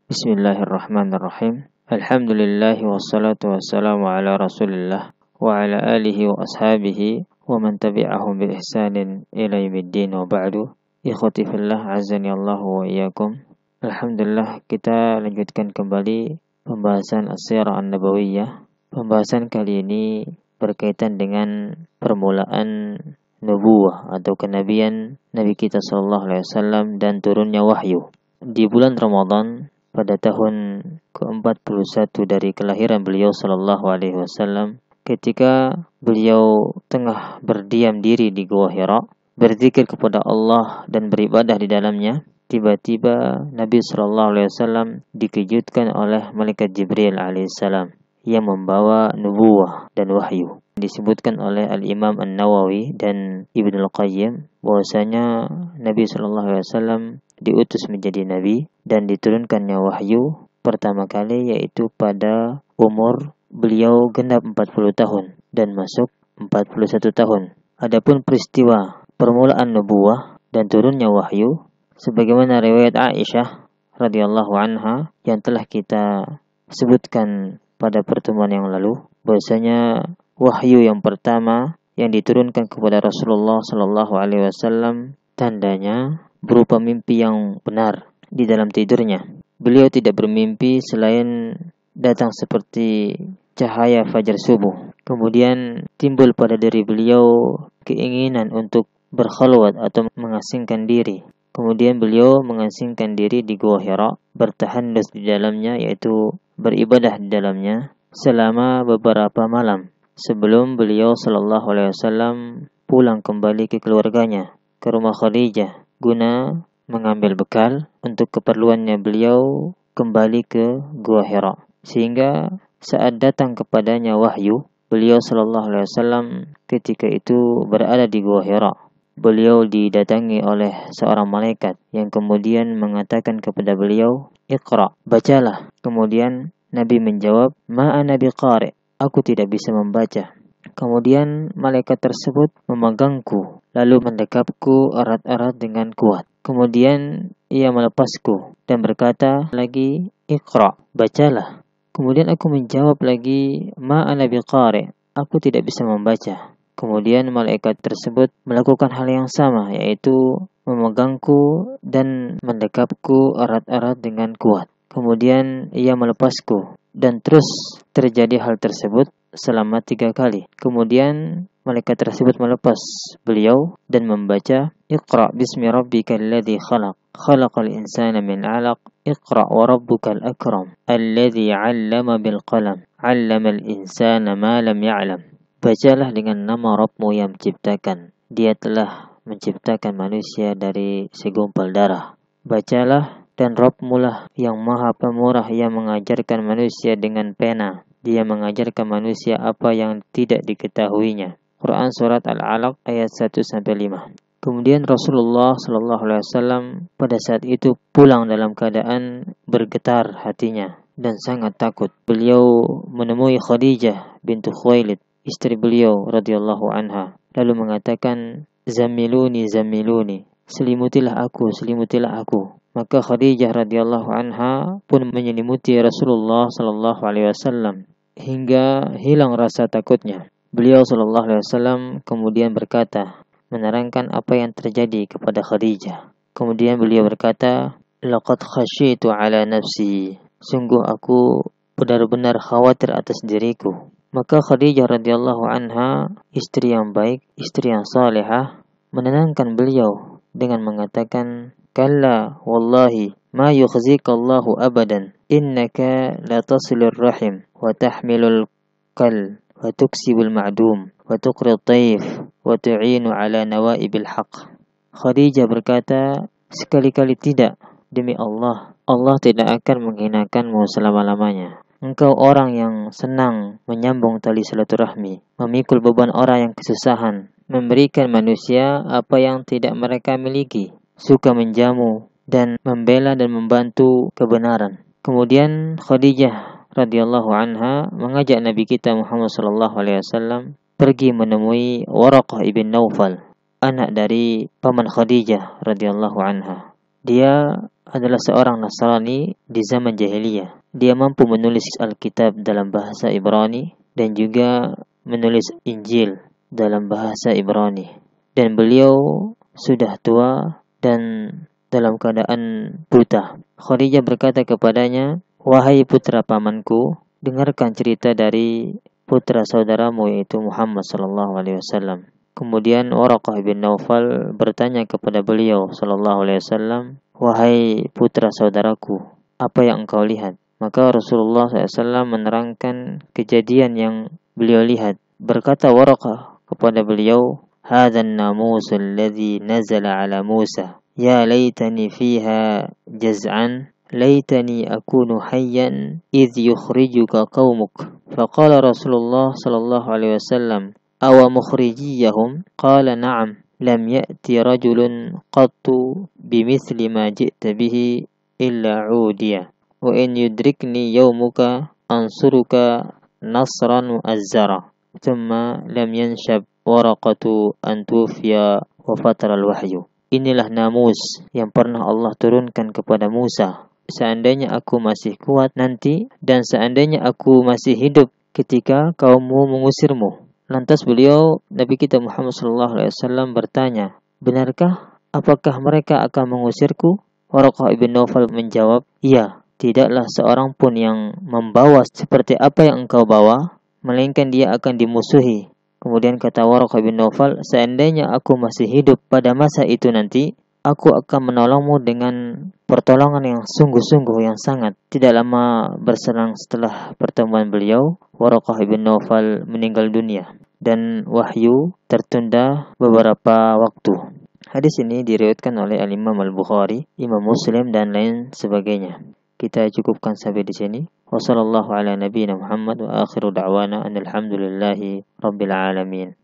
Bismillahirrahmanirrahim. Alhamdulillahi wassalatu wassalamu ala rasulillah wa ala alihi wa ashabihi wa man tabi'ahum bi ihsanin ila yaumiddin wa ba'du. Ikhwati fillah, azani Allah wa iyyakum. Alhamdulillah, kita lanjutkan kembali pembahasan as-sirah an-nabawiyah. Pembahasan kali ini berkaitan dengan permulaan nubuwah atau kenabian Nabi kita sallallahu alaihi wasallam dan turunnya wahyu. Di bulan Ramadan pada tahun ke-41 dari kelahiran beliau sallallahu alaihi wasallam, ketika beliau tengah berdiam diri di Gua Hira, berzikir kepada Allah dan beribadah di dalamnya, tiba-tiba Nabi sallallahu alaihi wasallam dikejutkan oleh malaikat Jibril alaihissalam yang membawa nubuwah dan wahyu. Disebutkan oleh Al-Imam An-Nawawi dan Ibnul Qayyim bahwasanya Nabi sallallahu alaihi wasallam diutus menjadi nabi dan diturunkannya wahyu pertama kali yaitu pada umur beliau genap 40 tahun dan masuk 41 tahun. Adapun peristiwa permulaan nubuwah dan turunnya wahyu sebagaimana riwayat Aisyah radhiyallahu anha yang telah kita sebutkan pada pertemuan yang lalu, bahwasanya wahyu yang pertama yang diturunkan kepada Rasulullah sallallahu alaihi wasallam tandanya berupa mimpi yang benar di dalam tidurnya. Beliau tidak bermimpi selain datang seperti cahaya fajar subuh. Kemudian timbul pada diri beliau keinginan untuk berkhalwat atau mengasingkan diri. Kemudian beliau mengasingkan diri di Gua Hira, bertahandus di dalamnya yaitu beribadah di dalamnya selama beberapa malam sebelum beliau sallallahu alaihi wasallam pulang kembali ke keluarganya, ke rumah Khadijah, guna mengambil bekal untuk keperluannya beliau kembali ke Gua Hira. Sehingga saat datang kepadanya wahyu, beliau sallallahu alaihi wasallam ketika itu berada di Gua Hira. Beliau didatangi oleh seorang malaikat yang kemudian mengatakan kepada beliau, "Iqra, bacalah." Kemudian Nabi menjawab, "Ma ana biqari', aku tidak bisa membaca." Kemudian malaikat tersebut memegangku, lalu mendekapku erat-erat dengan kuat. Kemudian ia melepasku dan berkata lagi, "Iqra, bacalah." Kemudian aku menjawab lagi, "Ma ana biqari', aku tidak bisa membaca." Kemudian malaikat tersebut melakukan hal yang sama, yaitu memegangku dan mendekapku erat-erat dengan kuat. Kemudian ia melepasku dan terus terjadi hal tersebut selama 3 kali. Kemudian malaikat tersebut melepas beliau dan membaca, "Iqra bismi rabbikal ladzi khalaq, khalaqal insana min 'alaq, iqra wa rabbukal akram, alladzi 'allama bil qalam, 'allamal insana ma lam ya'lam." Bacalah dengan nama Rabbmu yang menciptakan. Dia telah menciptakan manusia dari segumpal darah. Bacalah, dan Rabbmu lah yang maha pemurah yang mengajarkan manusia dengan pena. Dia mengajarkan manusia apa yang tidak diketahuinya. Quran Surat Al-Alaq ayat 1-5. Kemudian Rasulullah sallallahu alaihi wasallam pada saat itu pulang dalam keadaan bergetar hatinya dan sangat takut. Beliau menemui Khadijah bintu Khuwailid, istri beliau radhiyallahu anha, lalu mengatakan, "Zamiluni, zamiluni, selimutilah aku, selimutilah aku." Maka Khadijah radhiyallahu anha pun menyelimuti Rasulullah sallallahu alaihi wasallam hingga hilang rasa takutnya. Beliau sallallahu alaihi wasallam kemudian berkata, menerangkan apa yang terjadi kepada Khadijah. Kemudian beliau berkata, "Laqad khasyitu ala nafsi." Sungguh aku benar-benar khawatir atas diriku. Maka Khadijah radhiyallahu anha, istri yang baik, istri yang salihah, menenangkan beliau dengan mengatakan, "Kalla wallahi ma yukhzika Allahu abadan, innaka la tasilur rahim wa tahmilul qal wa tuksibul ma'dum wa tuqri dhaif wa tu'inu ala nawaibil haqq." Khadijah berkata, "Sekali-kali tidak, demi Allah, Allah tidak akan menghinakanmu selama-lamanya. Engkau orang yang senang menyambung tali silaturahmi, memikul beban orang yang kesusahan, memberikan manusia apa yang tidak mereka miliki, suka menjamu dan membela dan membantu kebenaran." Kemudian Khadijah radhiyallahu anha mengajak Nabi kita Muhammad sallallahu alaihi wasallam pergi menemui Waraqah ibn Naufal, anak dari paman Khadijah radhiyallahu anha. Dia adalah seorang Nasrani di zaman jahiliyah. Dia mampu menulis Alkitab dalam bahasa Ibrani dan juga menulis Injil dalam bahasa Ibrani. Dan beliau sudah tua dan dalam keadaan buta. Khadijah berkata kepadanya, "Wahai putra pamanku, dengarkan cerita dari putra saudaramu yaitu Muhammad sallallahu alaihi wasallam." Kemudian Waraqah bin Naufal bertanya kepada beliau sallallahu alaihi wasallam, "Wahai putra saudaraku, apa yang engkau lihat?" Maka Rasulullah SAW menerangkan kejadian yang beliau lihat. Berkata Waraqah kepada beliau, "Hadha an-namus alladhi nazala ala Musa. Ya laitani fiha jaz'an. Laitani akunu hayyan idh yukhrijuka qaumuk." Faqala Rasulullah sallallahu alaihi wasallam, "Awa mukhrijiyahum?" Qala na'am. Lam ya'ti rajulun qattu bimithli ma ji'ta bihi illa 'udiya. Wa in yudrikni yawmuka ansuruka nasran mu'azzara. Thumma lam yanshab Waraqatu an tufiya wa fatara al-wahyu. Inilah namus yang pernah Allah turunkan kepada Musa. Seandainya aku masih kuat nanti dan seandainya aku masih hidup ketika kaummu mengusirmu. Lantas beliau, Nabi kita Muhammad SAW bertanya, "Benarkah? Apakah mereka akan mengusirku?" Waraqah ibn Naufal menjawab, "Iya, tidaklah seorang pun yang membawa seperti apa yang engkau bawa, melainkan dia akan dimusuhi." Kemudian kata Waraqah ibn Naufal, "Seandainya aku masih hidup pada masa itu nanti, aku akan menolongmu dengan pertolongan yang sungguh-sungguh yang sangat." Tidak lama berselang setelah pertemuan beliau, Waraqah ibn Naufal meninggal dunia dan wahyu tertunda beberapa waktu. Hadis ini diriwayatkan oleh Al-Imam Al-Bukhari, Imam Muslim dan lain sebagainya. Kita cukupkan sampai di sini. Wassallallahu ala nabiyyina Muhammad wa akhiru da'wana alhamdulillahi rabbil alamin.